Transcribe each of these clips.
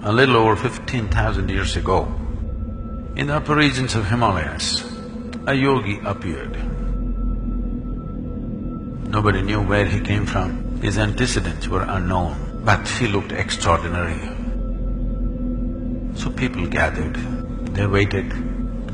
a little over 15,000 years ago, in the upper regions of Himalayas, a yogi appeared. Nobody knew where he came from, his antecedents were unknown, but he looked extraordinary. So people gathered, they waited,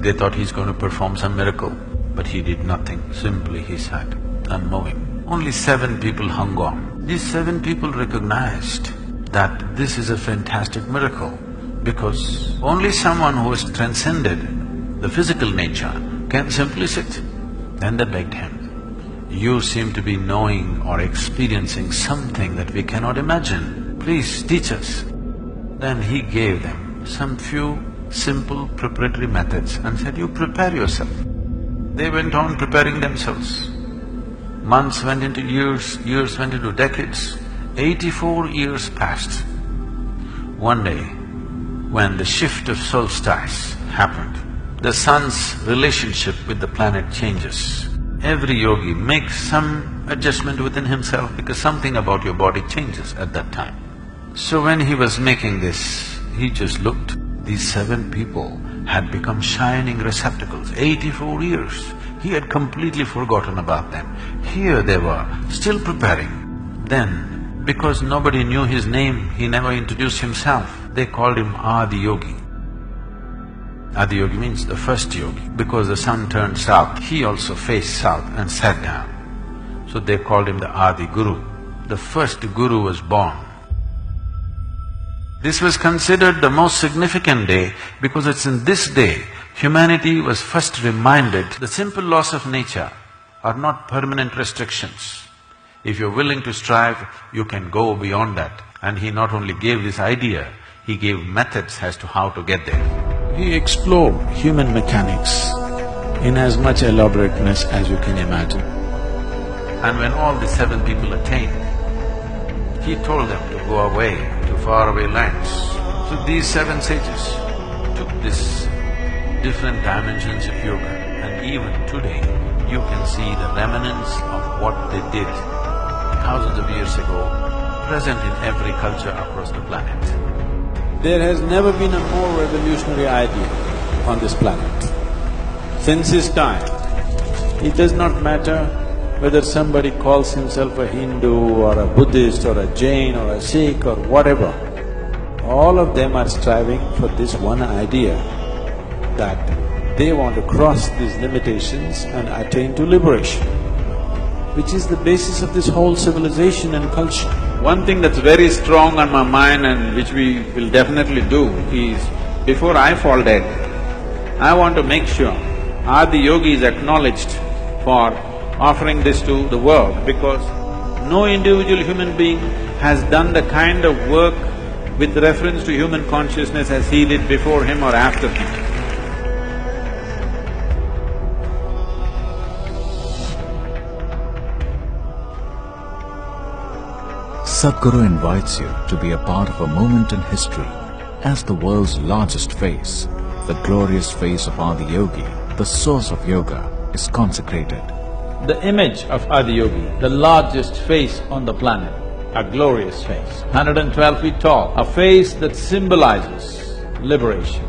they thought he's going to perform some miracle, but he did nothing, simply he sat, unmoving. Only 7 people hung on. These 7 people recognized that this is a fantastic miracle, because only someone who has transcended the physical nature can simply sit. Then they begged him, "You seem to be knowing or experiencing something that we cannot imagine. Please teach us." Then he gave them some few simple preparatory methods and said, "You prepare yourself." They went on preparing themselves. Months went into years, years went into decades. 84 years passed. One day, when the shift of solstice happened, the sun's relationship with the planet changes. Every yogi makes some adjustment within himself because something about your body changes at that time. So when he was making this, he just looked. These 7 people had become shining receptacles. 84 years, he had completely forgotten about them. Here they were, still preparing. Then, because nobody knew his name, he never introduced himself, they called him Adiyogi. Adiyogi means the first yogi. Because the sun turned south, he also faced south and sat down. So they called him the Adi Guru. The first guru was born. This was considered the most significant day because it's in this day humanity was first reminded the simple laws of nature are not permanent restrictions. If you're willing to strive, you can go beyond that. And he not only gave this idea, he gave methods as to how to get there. He explored human mechanics in as much elaborateness as you can imagine. And when all the 7 people attained, he told them to go away to faraway lands. So these 7 sages took this different dimensions of yoga, and even today you can see the remnants of what they did thousands of years ago, present in every culture across the planet. There has never been a more revolutionary idea on this planet. Since his time, it does not matter whether somebody calls himself a Hindu or a Buddhist or a Jain or a Sikh or whatever, all of them are striving for this one idea, that they want to cross these limitations and attain to liberation, which is the basis of this whole civilization and culture. One thing that's very strong on my mind and which we will definitely do is, before I fall dead, I want to make sure Adi Yogi is acknowledged for offering this to the world, because no individual human being has done the kind of work with reference to human consciousness as he did before him or after him. Sadhguru invites you to be a part of a moment in history as the world's largest face, the glorious face of Adiyogi, the source of yoga, is consecrated. The image of Adiyogi, the largest face on the planet, a glorious face, 112 feet tall, a face that symbolizes liberation.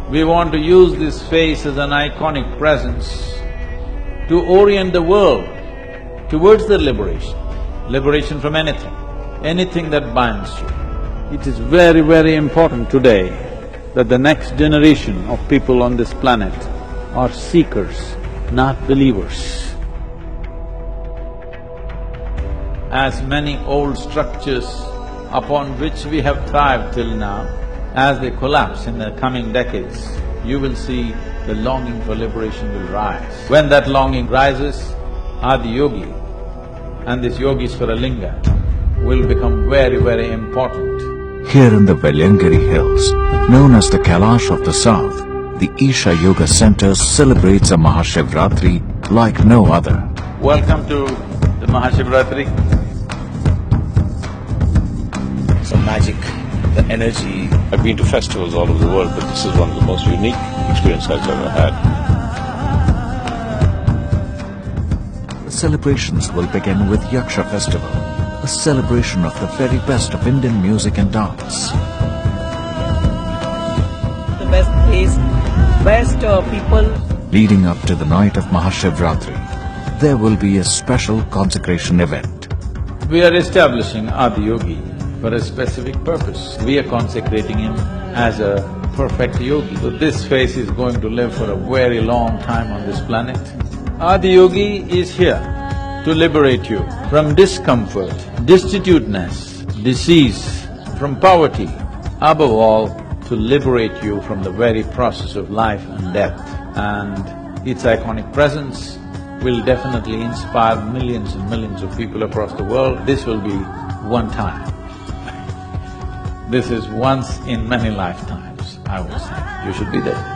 We want to use this face as an iconic presence to orient the world towards the liberation from anything that binds you. It is very, very important today that the next generation of people on this planet are seekers, not believers. As many old structures upon which we have thrived till now, as they collapse in the coming decades, you will see the longing for liberation will rise. When that longing rises, Adiyogi and this Yogeshwara Linga will become very, very important. Here in the Velliyangiri hills, known as the Kailash of the south, the Isha Yoga Center celebrates a Mahashivratri like no other. Welcome to the Mahashivratri. The magic, the energy. I've been to festivals all over the world, but this is one of the most unique experiences I've ever had. The celebrations will begin with Yaksha Festival, a celebration of the very best of Indian music and dance. best people. Leading up to the night of Mahashivratri, there will be a special consecration event. We are establishing Adiyogi for a specific purpose. We are consecrating him as a perfect yogi. So this face is going to live for a very long time on this planet. Adiyogi is here to liberate you from discomfort, destituteness, disease, from poverty, above all, to liberate you from the very process of life and death. And its iconic presence will definitely inspire millions and millions of people across the world. This will be one time. This is once in many lifetimes, I would say. You should be there.